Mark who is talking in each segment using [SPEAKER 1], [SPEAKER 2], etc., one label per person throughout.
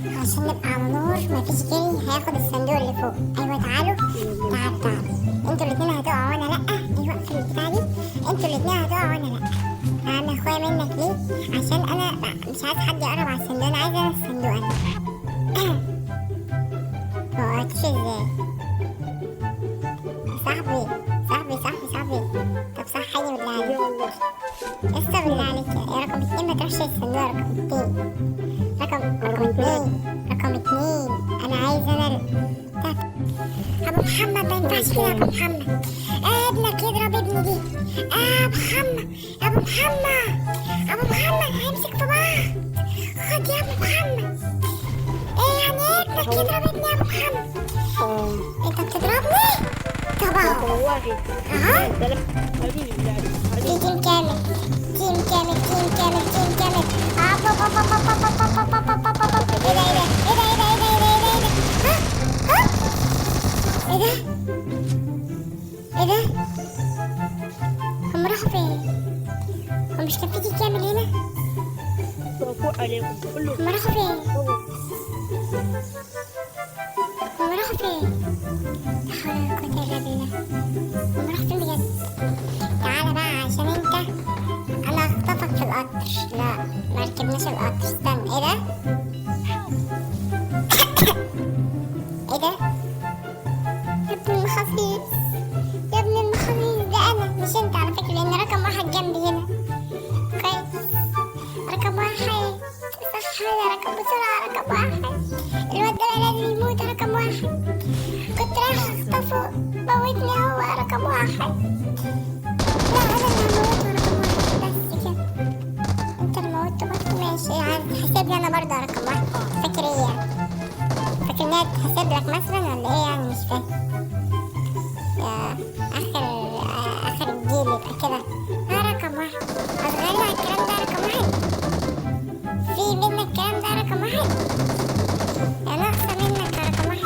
[SPEAKER 1] عشان نبقى على نور مفيش جري هياخد الصندوق اللي فوق. ايوه تعالوا، تعالوا انتوا الاتنين هتقعوا وانا لا. ايوه في البتاع دي انتوا الاتنين هتقعوا وانا لا. انا اخويا منك ليه؟ عشان انا مش عايز حد يقرب على الصندوق، انا عايز انا الصندوق انا. مقعدتش ازاي؟ صاحبي صاحبي طب صحيني بالله عليك. لسه بالله عليك يا رقم 2 ما تروحش الصندوق. رقم 2 انا عايز انا ابو محمد ما ينفعش كده يا ابو محمد. ابنك يضرب ابني دي. ابو محمد هيمسك في بعض. خد يا ابو محمد. ايه يعني ايه ابنك يضرب ابني يا ابو محمد؟ انت بتضربني؟ طبعا اها تيم كامل. ايه ده هم راحوا فين؟ هم مش كان في تيم كامل هنا؟
[SPEAKER 2] فوق عليكم كله.
[SPEAKER 1] هم راحوا فين؟ لا حول ولا قوة الا بالله. هم راحوا فين بجد؟ تعالى بقى عشان انت انا اخطفك في القطر. لا مركبناش القطر. استنى ايه ده؟ ايه ده؟ يا ابن المخافيس ده انا مش انت على فكرة، لان رقم 1 جنبي هنا. كويس رقم 1 صح. هذا رقم بسرعة. رقم 1 الواد ده لازم يموت. رقم 1 كنت رايح اخطفه موتني هو. رقم 1 لا انا اللي هموته. رقم 1 بس كده. انت اللي موته برضه ماشي. هحسبني انا برضه رقم 1. فاكر ايه يعني؟ فاكر انها تحسب لك مثلا ولا ايه يعني؟ مش فاهم. يا اخر الجيل يبقى كده. رقم 1 هتغير على الكلام ده. رقم 1 في منك الكلام ده. رقم 1 يا ناقصة منك رقم 1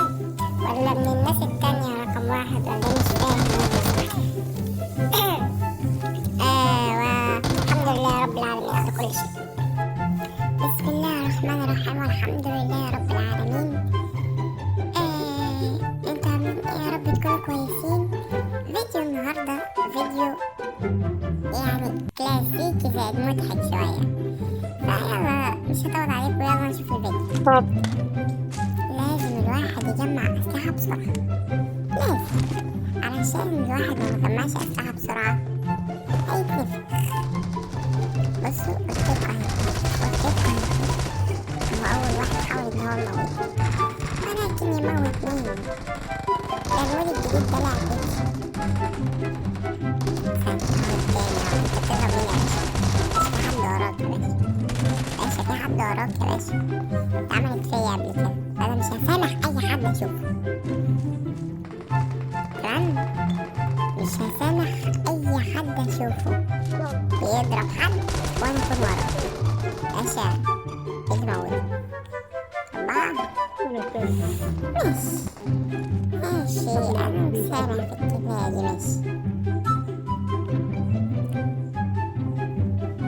[SPEAKER 1] ولا من الناس التانية. رقم 1 ولا مش فاهم. والحمد لله رب العالمين على كل شيء. بسم الله الرحمن الرحيم والحمد لله رب العالمين. انتوا عاملين ايه؟ يا رب تكونوا كويسين. فيديو النهاردة فيديو يعني كلاسيكي زائد مضحك شوية، فيلا مش هطول عليكم. يلا نشوف الفيديو. لازم الواحد يجمع أسلحة بسرعة. لازم علشان الواحد لو مجمعش أسلحة بسرعة هيتنفخ. بصوا قلتلكوا اهي. هو أول واحد حاول إن هو يموتني ولكن يموت مين؟ ده المود الجديد ده لعبتي. في حد وراك يا باشا. اتعملت فيا قبل كده. انا مش هسامح اي حد اشوفه. تمام؟ مش هسامح اي حد اشوفه بيضرب حد وانا اكون وراه. باشا اجري موت. 4 ماشي انا مسامح في الكفاية دي. ماشي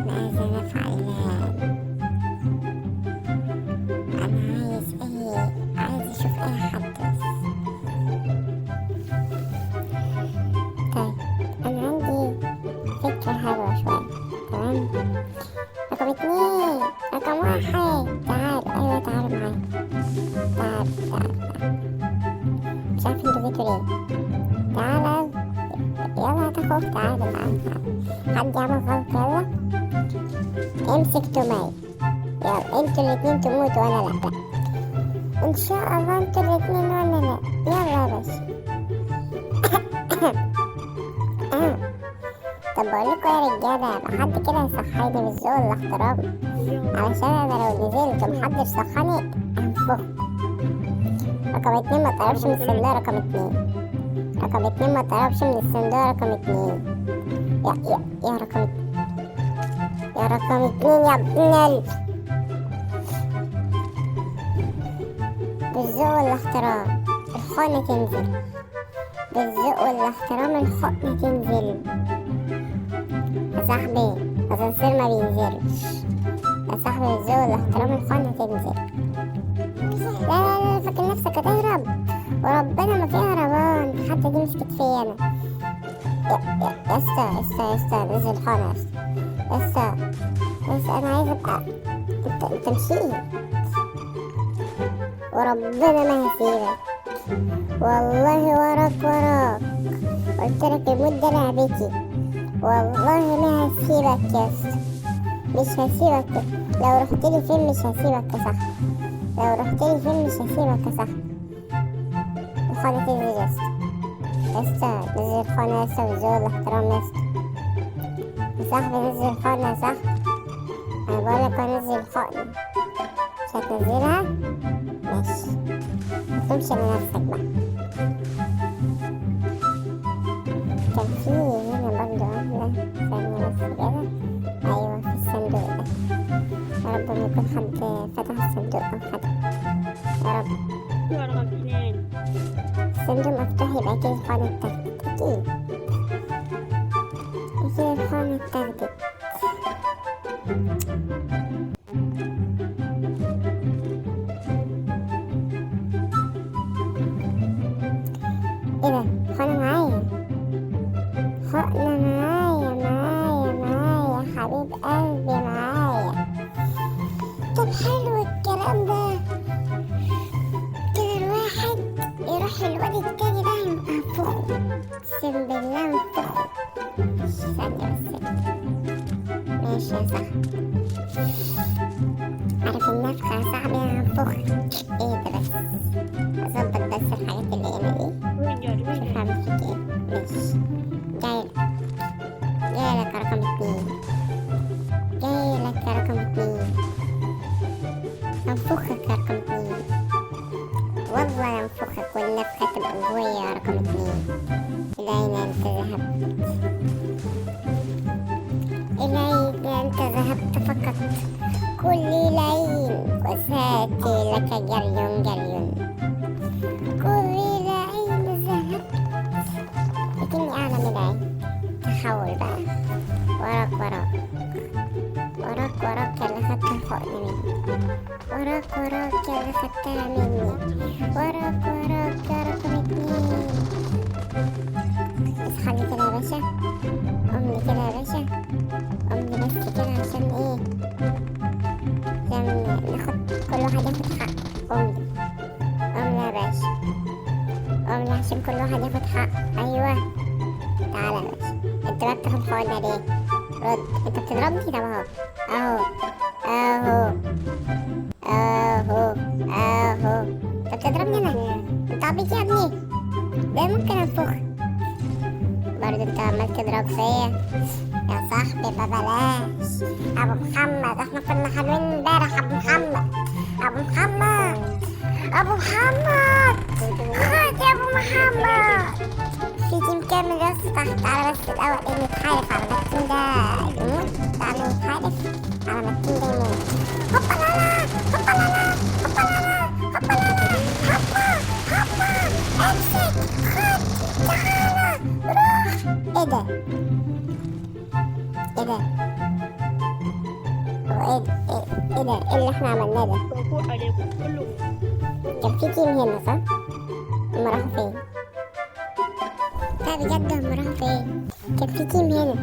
[SPEAKER 1] ماذا نفعل الآن؟ أنا عايز أشوف أي حد بس. طيب أنا عندي فكرة حلوة شوية. تمام رقم 2 رقم 1 تعالوا. أيوة تعالوا معايا. تعالوا مش عارف انتوا جيتوا ليه. تعالوا يلا هتاخد. تعالوا معايا. حد يعمل غلط يلا. امسك توماي. يلا انتوا الاتنين تموتوا وانا لا. ان شاء الله انتوا الاتنين وانا لا. يلا يا باشا. طب بقولكوا يا رجالة يبقى حد كده يصحيني بالذوق والاحترام، علشان انا لو نزلت ومحدش صحاني هنفخ. رقم 2 ما تقربش من الصندوق. رقم 2 ما تقربش من الصندوق. رقم 2 يا رقم 2 يا ابن بالذوق والاحترام الخونة تنزل. بالذوق والاحترام الخونة تنزل يا صاحبي. الأسانسير ما بينزلش يا صاحبي. بالذوق والاحترام الخونة تنزل. وربنا ما فيها رمان، حتى دي مسكت فيا انا. يا اسطى نزل الحارة يا اسطى. انا عايز ابقى. انت مشيت وربنا ما هسيبك والله. وراك قلتلك الموت ده لعبتي، والله ما هسيبك يا اسطى، مش هسيبك. لو رحتلي فين مش هسيبك يا صاحبي، لو رحتلي فين مش هسيبك يا صاحبي. الخانة تنزل يا اسطى نزل الخانة يا اسطى بذوق الاحترام يا اسطى. يا صاحبي نزل الخانة يا صاحبي، انا بقولك انزل الخانة. مش هتنزلها؟ ماشي، متلومش لنفسك بقى. كان في هنا برضه واحدة ثانية بس كده. أيوة في الصندوق ده، يا رب ما يكون حد فتح الصندوق أو حاجة، يا رب.
[SPEAKER 2] رقم 2.
[SPEAKER 1] الصندوق مفتوح يبقى أكيد الخانة اتاخدت، أكيد الخانة اتاخدت. ايه ده؟ الخانة معايا، الخانة معايا حبيب قلبي معايا. طب حلو الكلام ده، كده الواحد يروح الواد التاني ده ينفخه، اقسم بالله ينفخه. ثانية بس ماشي يا صاحبي، عارف النفخة يا صاحبي هنفخك. ايه ده بس، اظبط بس الحاجات اللي هنا دي، شوف هعمل فيك ايه. ماشي جايلك يا رقم 2، جايلك يا رقم 2، هنفخك يا رقم 2، والله هنفخك والنفخة تبقى قوية يا رقم 2. إلى أنت ذهبت، إلى أنت ذهبت فقط، كل ليل وساتي لك جري، كل ليل ذهبت. لكني أعلى من العين، تحول بقى. وراك يا اللي خدت الحقن مني، وراك يا اللي خدتها مني، وراك يا رقم 2. اصحى لي كده يا باشا، قوم لي كده يا باشا، قوم لي بس كده عشان ايه، عشان ناخد كل واحد ياخد حق. قوم لي يا باشا، قوم لي عشان كل واحد ياخد حق. ايوه تعالى يا باشا، انت بقى بتاخد حقنة ليه؟ رد، انت بتضربني؟ طب اهو انت بتضربني انا؟ انت عبيط يا ابني، ده ممكن انفخ برضه، انت عمال تضرب فيا يا صاحبي. ببلاش ابو محمد، احنا كنا حلوين امبارح. ابو محمد خد يا ابو محمد. في تيم كامل يا اسطى تحت، تعالى بس الاول ايه نتحالف على ما التيم ده يموت. تعالى نتحالف على ما التيم ده يموت. هوبا لا امسك، خد، تعالى روح. ايه ده هو ايه ده اللي احنا عملناه ده؟
[SPEAKER 2] مبروك عليكم كلكم.
[SPEAKER 1] كان في تيم هنا صح؟ هما راحوا فين؟ لا بجد هما راحوا فين؟ كان في تيم هنا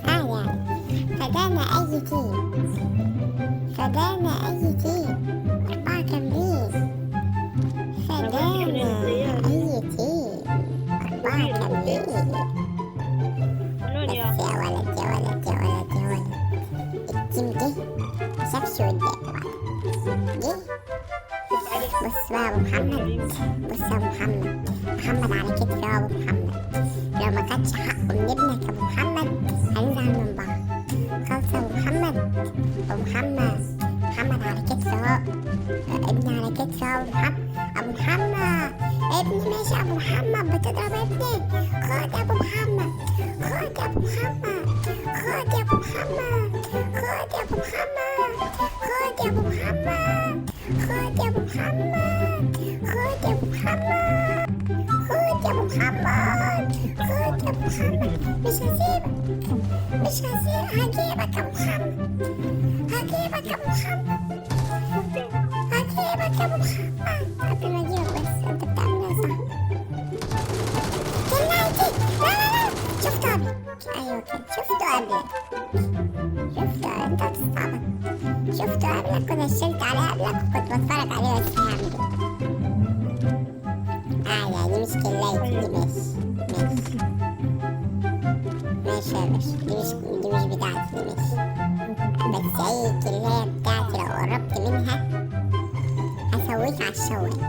[SPEAKER 1] يعني فدانا أي تيم، 4 كاملين. فدانا أي تيم 4 كاملين. بس يا ولد التيم ده مشافش قدامه جه. بص بقى يا أبو محمد، محمد على كتفي يا أبو محمد. لو ما خدش حقه من ابنك يا أبو محمد هنزعل من بعض. خلص يا أبو محمد على كتفي اهو، ابني على كتفي يا أبو محمد، ابني ماشي يا أبو محمد، بتضرب ابني. خد يا أبو محمد، مش هسيبك، هجيبك يا أبو محمد، قبل ما أجيبك بس. سلمت عليه قبلك وكنت بتفرج عليه بس هعمل يعني مش كلايتي دي. ماشي ماشي يا باشا، دي مش بتاعتي دي. ماشي بس أي كلاية بتاعتي لو قربت منها هسويك عالشواية.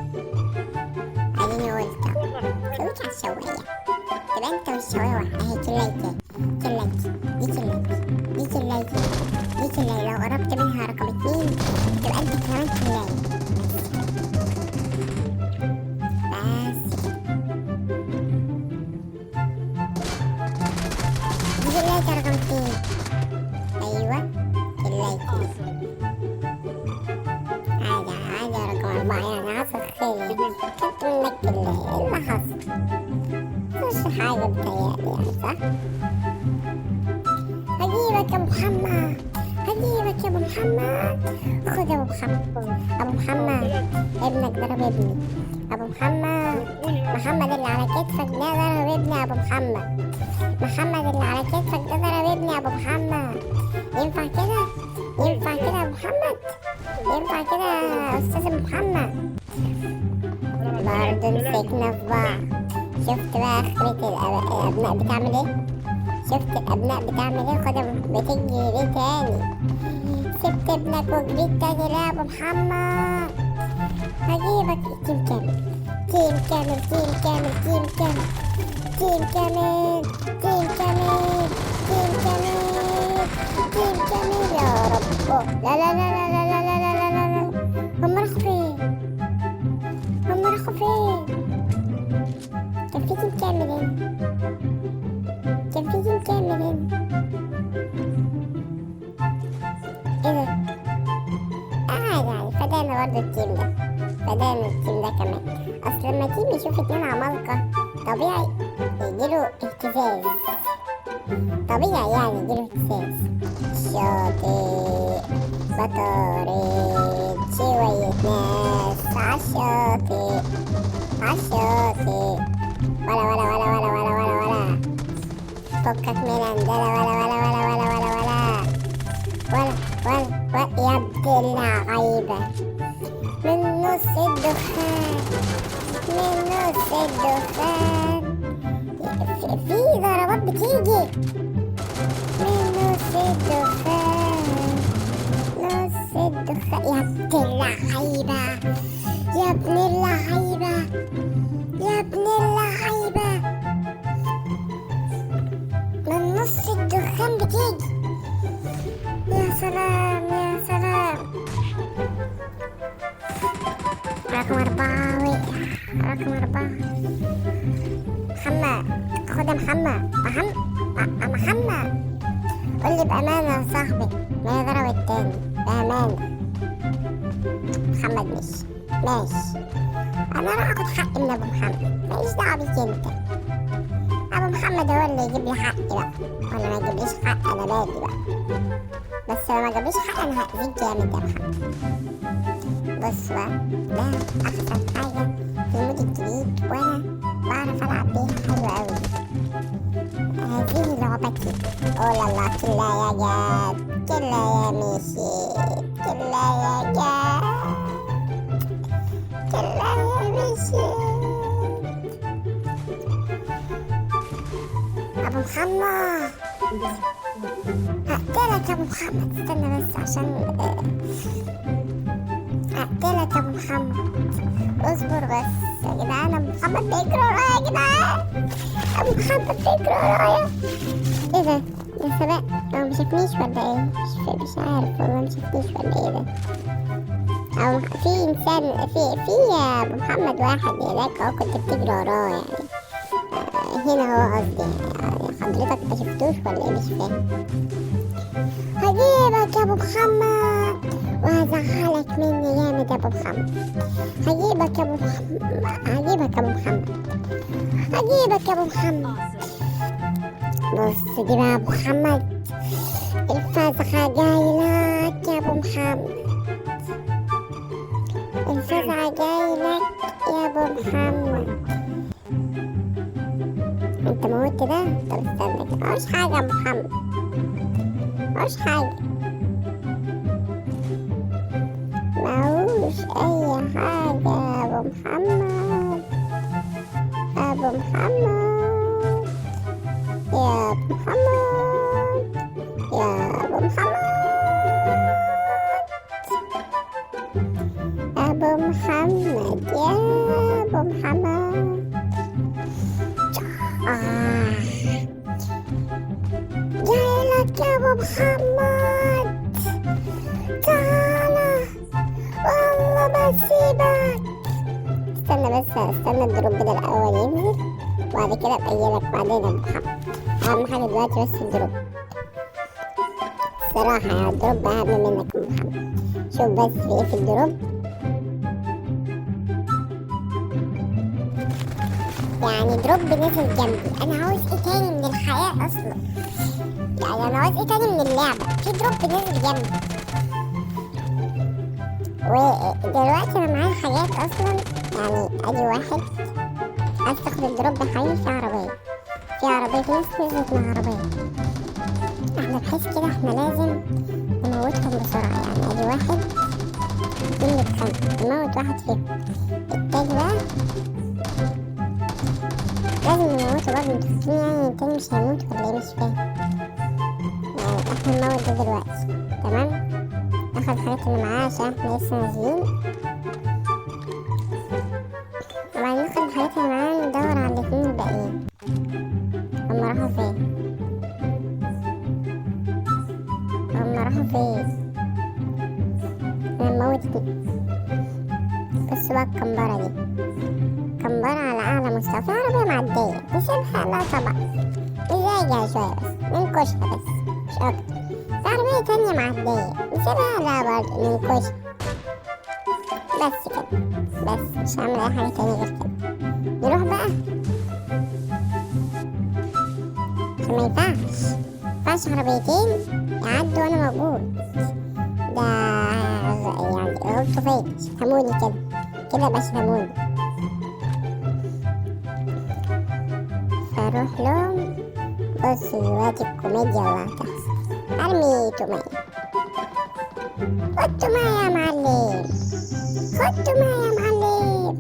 [SPEAKER 1] اديني قلت سويك عالشواية تبقى انت والشواية واحدة. اهي كلايتي دي كلاية لو قربت منها رقم 2 تبقى انت كمان كلاية. بس كده. دي كلاية رقم 2. ايوه كلايتي عادي رقم 4 يعني حصل خير. كنت منك كلاية ايه اللي حصل؟ مش حاجة بتهيألي يعني صح؟ هجيبك يا ابو محمد، هجيبك يا ابو محمد. خد يا ابو محمد. ابو محمد ابنك ضرب ابني. ابو محمد اللي على كتفك ده ضرب ابني يا ابو محمد. محمد اللي على كتفك ده ضرب ابني يا ابو محمد. ينفع كده يا ابو محمد؟ ينفع كده يا استاذ ابو محمد؟ برضه مسكنا في بعض. شفت بقى اخرة الابناء بتعمل ايه؟ شفت الابناء بتعمل ايه؟ خد بتجري ليه تاني؟ سبت ابنك وجريت تاني ليه يا ابو محمد؟ هجيبك. تيم كامل يا رب. لا هم راحوا فين؟ كان في تيم كامل هنا. ايه ده؟ يعني فدانا برضه التيم ده كمان. اصل لما تيم يشوف 2 عمالقة طبيعي يجيله اهتزاز. شاطئ بطارد شوية ناس عالشاطئ ولا فكك من عندنا ولا يا ابن اللعيبة. من نص الدخان في ضربات بتيجي من نص الدخان. يا ابن اللعيبة من نص الدخان بتيجي. يا سلام رقم 4 وقع. محمد خد يا محمد. قولي بأمانة يا صاحبي ما هي ضرب التاني بأمانة. محمد ماشي أنا راح أخد حقي من أبو محمد، ماليش دعوة بيك أنت. أبو محمد هو اللي يجيب لي حقي بقى، ولا ما يجيبليش حق أنا مالي بقى. بس لو ما جابليش حق أنا هأذيك جامد يا محمد. بص بقى ده أحسن حاجة في المود الجديد وأنا بعرف ألعب بيها حلوة أوي. هذه لعبتي. أوه الله كلاية جت، كلاية مشيت. أبو محمد هقتلك يا أبو محمد. استنى بس عشان هقتلك يا أبو محمد. اصبر بس يا جدعان. أبو محمد بيجري ورايا يا جدعان. ايه ده يا سباق؟ هو مشافنيش ولا ايه؟ مش عارف والله. مشافنيش ولا ايه ده؟ او في انسان في يا ابو محمد واحد هناك اهو كنت بتجري وراه يعني. هنا هو قصدي يعني حضرتك ما شفتوش ولا ايه؟ مش فاهم. هجيبك يا ابو محمد وهزعلك مني جامد يا ابو محمد. هجيبك يا ابو محمد. بص دي بقى يا ابو محمد، الفزعة جايلك يا ابو محمد. انت موت ده؟ طب استنى كده. مش حاجة يا ابو محمد، حاجة يا أبو محمد، أبو محمد، يا أبو محمد، يا أبو محمد، أبو محمد، يا أبو محمد. جايلك يا أبو محمد، تعالى والله بسيبك. استنى الدروب ده الأول ينزل وبعد كده أبقى أجيلك بعدين يا أبو محمد. أهم حاجة دلوقتي بس الدروب. الصراحة يا الدروب أهم منك يا أبو محمد. شوف بس في إيه في الدروب. يعني دروب نزل جنبي، أنا عاوز إيه تاني من الحياة أصلا؟ يعني أنا عاوز إيه تاني من اللعبة؟ في دروب نزل جنبي. ودلوقتي أنا معايا حاجات أصلا، يعني أدي واحد عايز تاخد الدروب يا حبيبي. في عربية في ناس نزلت مع عربية. احنا بحيث كده احنا لازم نموتهم بسرعة. يعني أدي واحد، اتنين بيتخانقوا، نموت واحد فيهم. التاني بقى لازم نموته برضه. انتوا فاكرين يعني التاني مش هيموت ولا ايه؟ مش فاهم. يعني احنا نموت ده دلوقتي، تمام؟ ناخد الحاجات اللي معاه عشان احنا لسه نازلين، وبعدين ناخد الحاجات اللي معاه ندور على الاتنين الباقيين. هما راحوا فين؟ انا نموت اتنين. بصوا بقى الكمبرة دي، كمبرة على أعلى مستوى. في عربية معدية نسيبها؟ لا طبعا، نزعجها شوية بس، ننكشها بس مش أكتر. في عربية تانية معدية نسيبها؟ لا برضه، ننكشها بس كده. بس مش هعمل أي حاجة تانية غير كده. نروح بقى عشان مينفعش عربيتين يعدوا وأنا موجود. ده يعني غلطوا فيا، شتموني كده بقى شتموني. فاروح لهم. بصوا دلوقتي الكوميديا اللي هتحصل. ارمي تومية. خد تومية يا معلم، خد تومية يا معلم.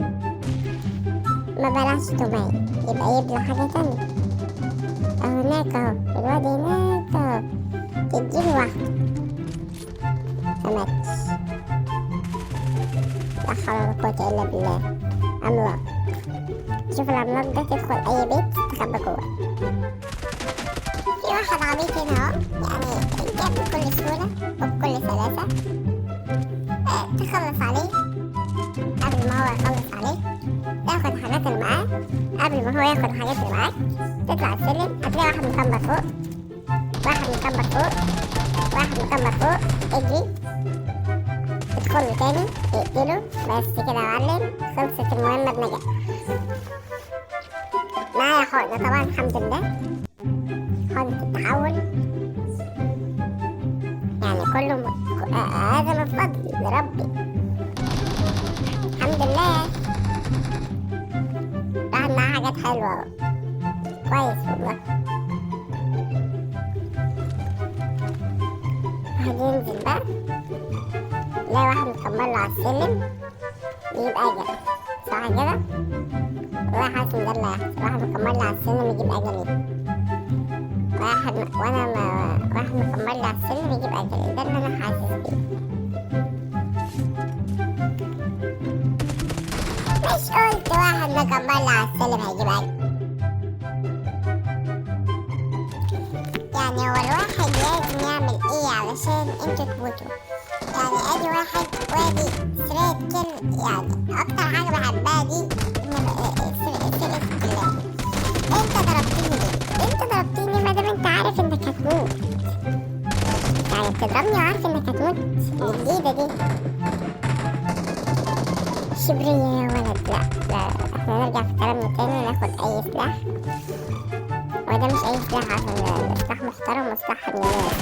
[SPEAKER 1] ما بلاش تومية، يبقى يبلع حاجة تانية. اهو هناك اهو الواد هناك اهو، تديله واحدة فماتش. لا حول ولا قوة الا بالله. عملاق. شوف العملاق ده تدخل اي بيت تستخبى جوه. في واحد عبيط هنا اهو، يعني جاب بكل سهولة وبكل سلاسة. تخلص عليه قبل ما هو يخلص عليك. تاخد الحاجات اللي معاه قبل ما هو ياخد الحاجات اللي معاك. تطلع السلم هتلاقي واحد مكمبر فوق، واحد مكمبر فوق، واحد مكمبر فوق. اجري ادخله تاني اقتله. بس كده يا معلم، خلصت المهمة بنجاح. معايا حقنة طبعا الحمد لله، حقنة التحول. يعني كله هذا من فضل ربي، الحمد لله. بعد معاه حاجات حلوة كويس والله. هننزل بقى نلاقي واحد مكمله على السلم يجيب أجل، صح كده؟ والله حاسس إن ده اللي هيحصل. واحد مكمله على السلم يجيب أجل، واحد مكمله على السلم يجيب أجل. ده اللي أنا حاسس بيه. مش قلت واحد مكمله على السلم هيجيب أجل؟ يعني هو الواحد لازم يعمل ايه علشان انتوا تموتوا؟ يعني ادي واحد وادي سرقة كل، يعني اكتر حاجة بحبها دي سرقة الكلاب. انت ضربتني ليه؟ انت ضربتني ما دام انت عارف انك هتموت. يعني بتضربني وعارف انك هتموت؟ الجديدة دي شبرية يا ولد. لا احنا نرجع في كلامنا تاني، ناخد اي سلاح. وده مش اي سلاح، عشان سلاح محترم وسلاح حميات.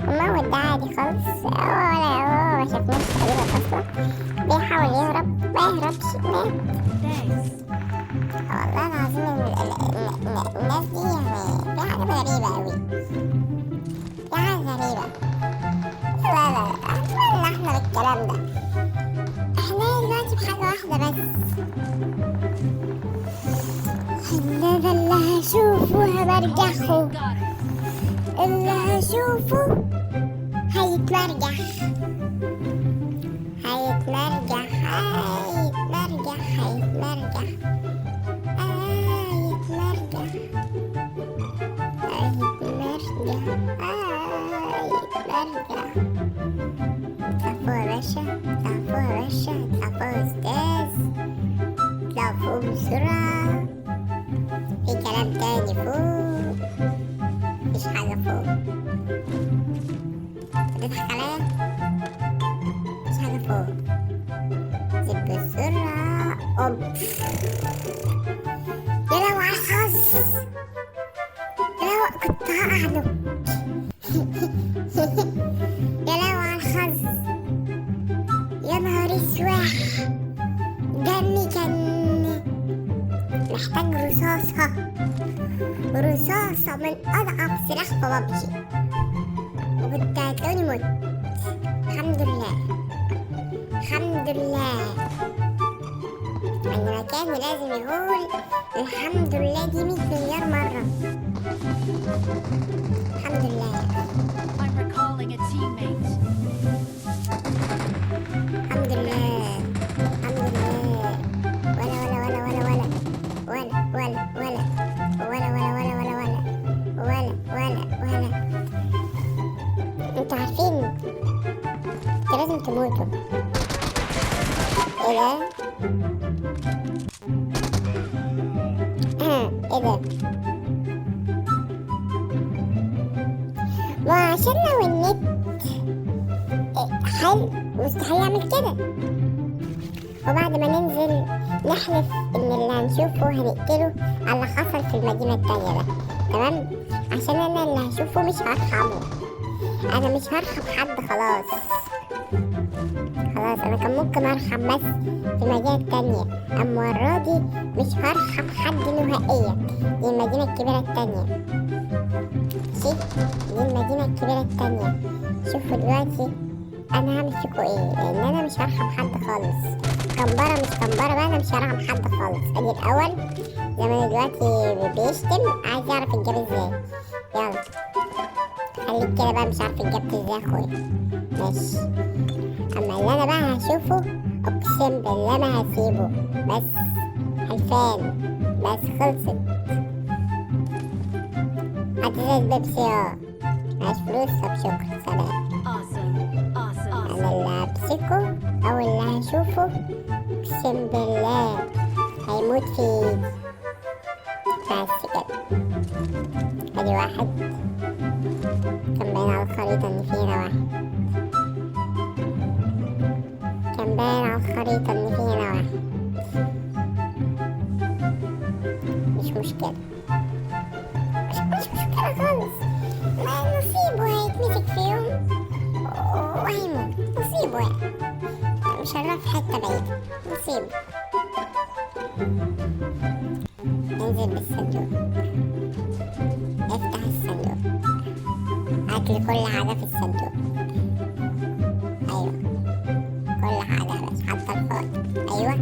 [SPEAKER 1] وموت ده عادي خالص. هو ما شافناش تقريبا اصلا، بيحاول يهرب ما يهربش، مات. والله العظيم الناس دي يعني في حاجات غريبة اوي، في حاجات غريبة. لا اتمنى احنا بالكلام ده. احنا اجيب حاجة واحدة بس. اللي هشوفه هبرجحه، اللي هشوفه هيتمرجح هيتمرجح هيتمرجح هيتمرجح هيتمرجح هيتمرجح. طفوا يا باشا، طفوا يا باشا، طفوا يا أستاذ، طفوا بسرعة. في كلام تاني فوق؟ مفيش حاجة فوق. بتضحك عليا؟ مفيش حاجة فوق. زب بسرعة. أوب. يا لو على الحظ، يا لو كنت هقع له. يا لو على الحظ، يا نهار اسود. دمي كان محتاج رصاصة، رصاصة من أضعف سلاح في بابجي، وكنت هتلاقوني مت. الحمد لله، الحمد لله. عند مكان لازم يقول الحمد لله دي 100 مليار مرة. الحمد لله.
[SPEAKER 3] I'm recalling a teammate.
[SPEAKER 1] الحمد لله، الحمد لله. ولا ولا ولا ولا ولا ولا ولا ولا ولا ولا ولا ولا ولا ولا ولا. انتوا عارفين انتوا لازم تموتوا. ايه ده؟ ايه ده؟ ما عشان لو النت حلو مستحيل يعمل كده. وبعد ما ننزل نحلف ان اللي هنشوفه هنقتله على اللي حصل في المدينة التانية ده، تمام؟ عشان انا اللي هشوفه مش هرحمه، انا مش هرحم حد. خلاص خلاص، انا كان ممكن ارحم بس في المدينة التانية، اما المرة دي مش هرحم حد نهائيا. دي المدينة الكبيرة التانية، دي المدينة الكبيرة التانية. شوفوا دلوقتي انا هعمل فيكوا ايه، لان انا مش هرحم حد خالص. كمبرة مش كمبرة بقى، انا مش هرحم حد خالص. ادي الاول زمان دلوقتي بيشتم، عايز يعرف الجاب ازاي. يلا خليك كده بقى، مش عارف الجاب ازاي يا اخويا. ماشي، اما اللي انا بقى هشوفه اقسم بالله ما هسيبه. بس حلفان، بس خلصت. هتزيد بيبسي. معيش فلوس، طب شكرا، سلام. أنا اللي همسكه أو اللي هشوفه أقسم بالله هيموت في إيدي. بس كده. أدي واحد، كان باين على الخريطة إن في هنا واحد، كان باين على الخريطة إن في هنا واحد. مش مشكلة، مش مشكلة خالص. ما نصيبه هيتمسك في يوم وهيموت، نصيبه يعني. مش هنروح في حتة بعيدة، نصيبه. انزل بالصندوق، افتح الصندوق، هاتلي كل حاجة في الصندوق. ايوه كل حاجة يا باشا، حتى الفاضي. ايوه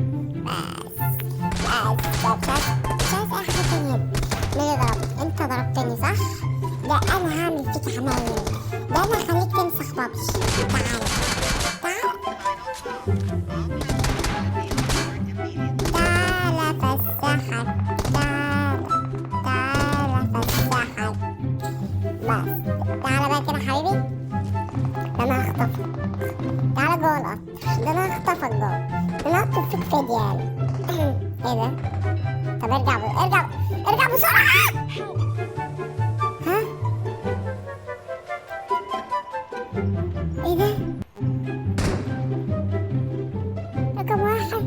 [SPEAKER 1] بس مش عايز اي حاجة تانية. مين اللي ضربك؟ انت ضربتني صح؟ ده انا هعمل فيك عمايل، ده انا هخليك تنسخ بابجي. تعالى تعالى فسحك، تعالى فسحك. بس تعالى بقى كده حبيبي، ده انا هخطفك. تعالى جوه القطر، ده انا هخطفك جوه، ده انا هخطف فيك فدية يعني. ايه ده؟ طب ارجع بسرعة. ها؟ ايه ده؟ رقم واحد،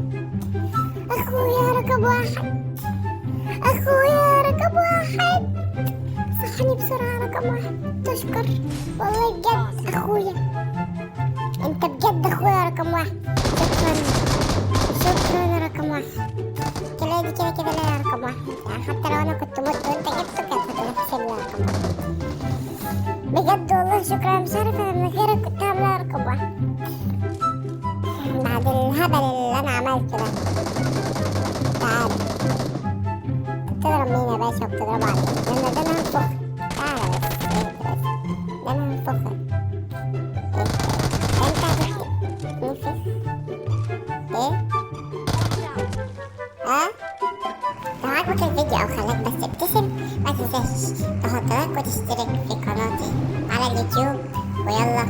[SPEAKER 1] اخويا رقم واحد، اخويا رقم واحد. صحني بسرعة رقم واحد، تشكر والله بجد اخويا، انت بجد اخويا رقم واحد. شكرا يا رقم واحد. كده دي كده لا يا رقم واحد، يعني حتى لو انا كنت مت وانت جبته كانت هتحسب لي رقم واحد. بجد والله شكرا، مش عارفة انا من غيرك كنت هعملها رقم واحد. بعد الهبل الهبل اللي انا عملته ده. تعال. بتضرب مين يا باشا وبتضربه على ايه؟ ده انا هنفخ. تعالى بس ايه بس. ده انا هنفخك. ايه ده انت هتنفخ؟ ايه؟ ها؟ لو عجبك الفيديو او خلاك بس تبتسم ما تنساش تحط لايك وتشترك في قناتي على اليوتيوب. ويلا